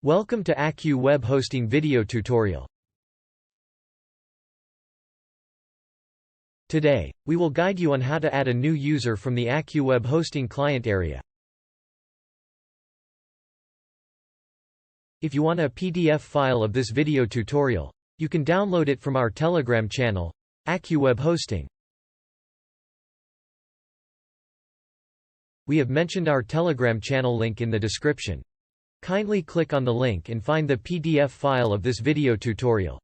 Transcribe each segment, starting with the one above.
Welcome to Accuweb Hosting video tutorial. Today, we will guide you on how to add a new user from the Accuweb Hosting Client Area. If you want a PDF file of this video tutorial, you can download it from our Telegram channel, Accuweb Hosting. We have mentioned our Telegram channel link in the description. Kindly click on the link and find the PDF file of this video tutorial.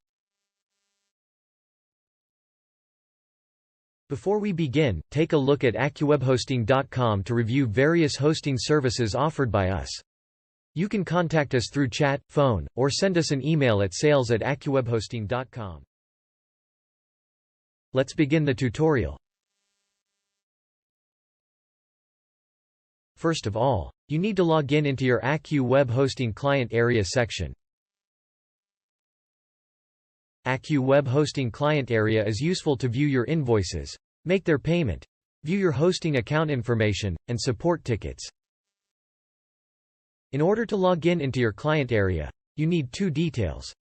Before we begin, take a look at accuwebhosting.com to review various hosting services offered by us. You can contact us through chat, phone, or send us an email at sales@accuwebhosting.com. Let's begin the tutorial. First of all, you need to log in into your Accuweb Hosting Client Area section. Accuweb Hosting Client Area is useful to view your invoices, make their payment, view your hosting account information, and support tickets. In order to log in into your client area, you need two details.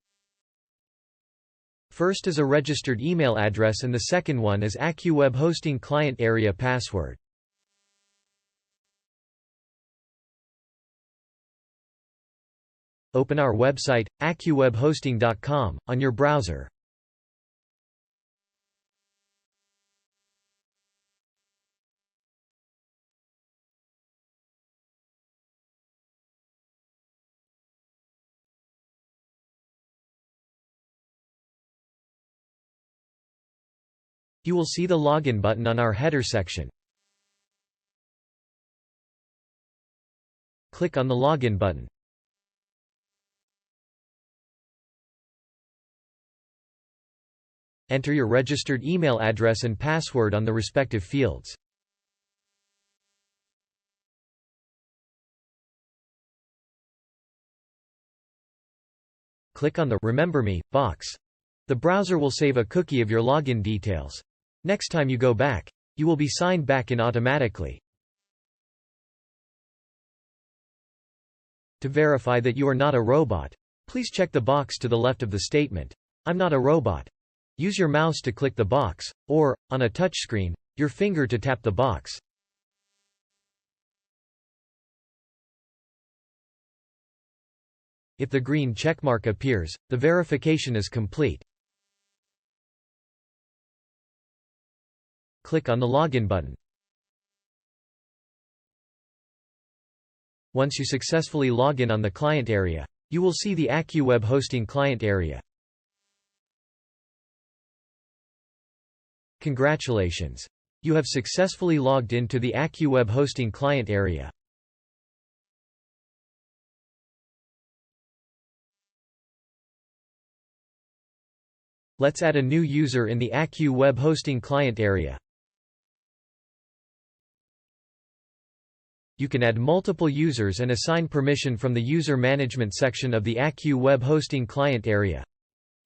First is a registered email address and the second one is Accuweb Hosting Client Area password. Open our website, accuwebhosting.com, on your browser. You will see the login button on our header section. Click on the login button. Enter your registered email address and password on the respective fields. Click on the Remember Me box. The browser will save a cookie of your login details. Next time you go back, you will be signed back in automatically. To verify that you are not a robot, please check the box to the left of the statement, "I'm not a robot." Use your mouse to click the box, or, on a touchscreen, your finger to tap the box. If the green checkmark appears, the verification is complete. Click on the Login button. Once you successfully log in on the client area, you will see the Accuweb Hosting Client Area. Congratulations! You have successfully logged into the Accuweb Hosting Client Area. Let's add a new user in the Accuweb Hosting Client Area. You can add multiple users and assign permission from the User Management section of the Accuweb Hosting Client Area.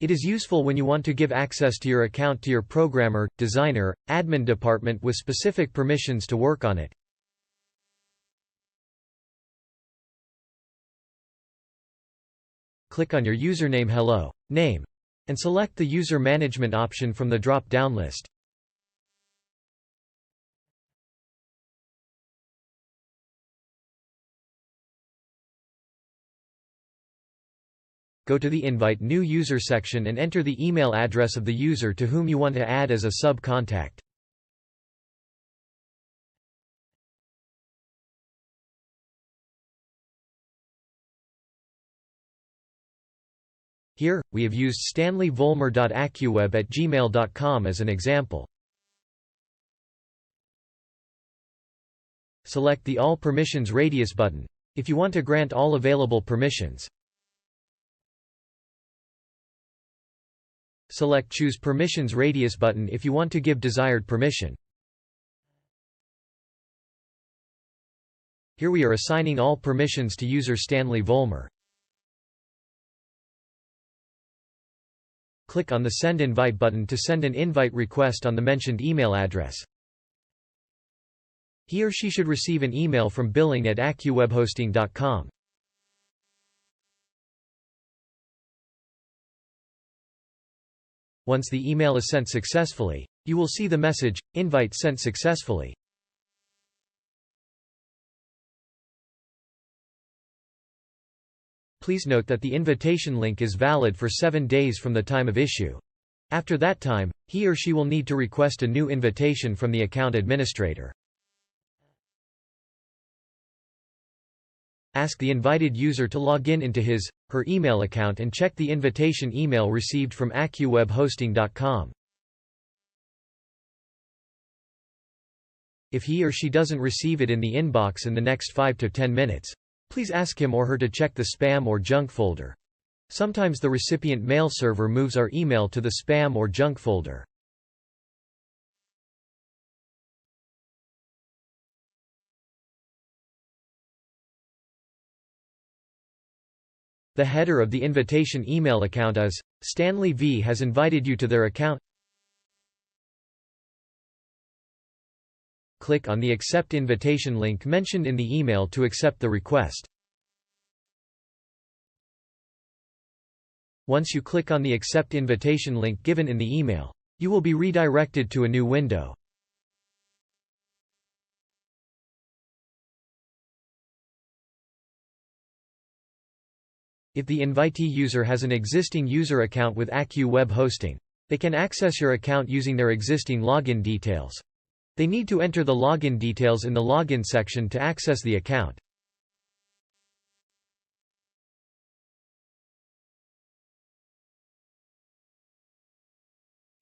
It is useful when you want to give access to your account to your programmer, designer, admin department with specific permissions to work on it. Click on your username Hello name and select the User Management option from the drop-down list. Go to the Invite New User section and enter the email address of the user to whom you want to add as a sub-contact. Here, we have used stanleyvolmer.accuweb@gmail.com as an example. Select the All Permissions Radius button, if you want to grant all available permissions. Select Choose Permissions Radius button if you want to give desired permission. Here we are assigning all permissions to user Stanley Volmer. Click on the Send Invite button to send an invite request on the mentioned email address. He or she should receive an email from billing@accuwebhosting.com. Once the email is sent successfully, you will see the message, "Invite sent successfully." Please note that the invitation link is valid for 7 days from the time of issue. After that time, he or she will need to request a new invitation from the account administrator. Ask the invited user to log in into his/her email account and check the invitation email received from accuwebhosting.com. If he or she doesn't receive it in the inbox in the next 5 to 10 minutes, please ask him or her to check the spam or junk folder. Sometimes the recipient mail server moves our email to the spam or junk folder. The header of the invitation email account is, "Stanley V has invited you to their account." Click on the Accept Invitation link mentioned in the email to accept the request. Once you click on the Accept Invitation link given in the email, you will be redirected to a new window. If the invitee user has an existing user account with Accuweb Hosting, they can access your account using their existing login details. They need to enter the login details in the login section to access the account.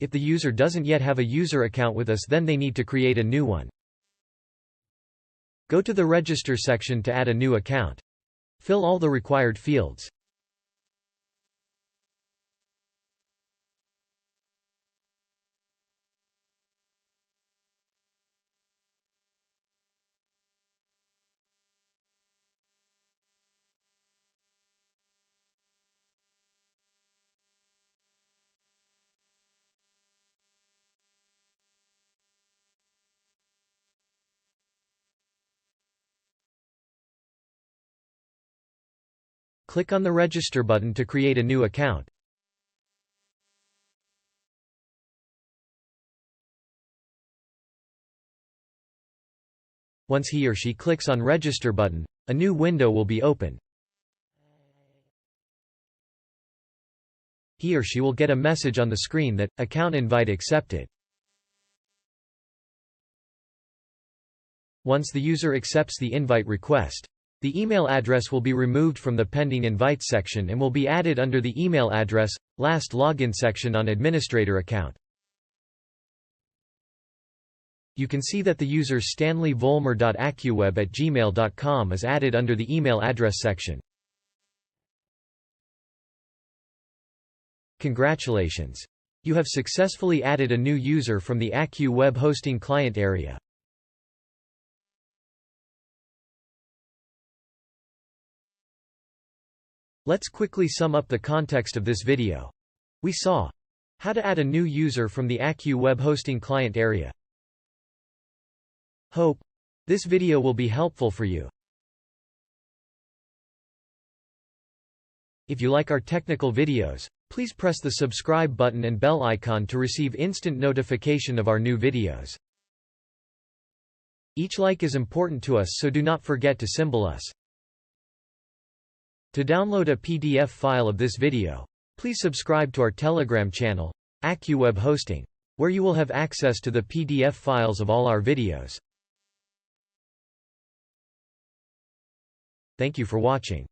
If the user doesn't yet have a user account with us, then they need to create a new one. Go to the Register section to add a new account. Fill all the required fields. Click on the Register button to create a new account. Once he or she clicks on Register button, a new window will be opened. He or she will get a message on the screen that, "Account invite accepted." Once the user accepts the invite request, the email address will be removed from the Pending Invites section and will be added under the Email Address, Last Login section on Administrator Account. You can see that the user stanleyvolmer.accuweb@gmail.com is added under the Email Address section. Congratulations! You have successfully added a new user from the Accuweb Hosting Client Area. Let's quickly sum up the context of this video. We saw how to add a new user from the Accuweb Hosting Client Area. Hope this video will be helpful for you. If you like our technical videos, please press the subscribe button and bell icon to receive instant notification of our new videos. Each like is important to us, so do not forget to symbol us. To download a PDF file of this video, please subscribe to our Telegram channel, Accuweb Hosting, where you will have access to the PDF files of all our videos. Thank you for watching.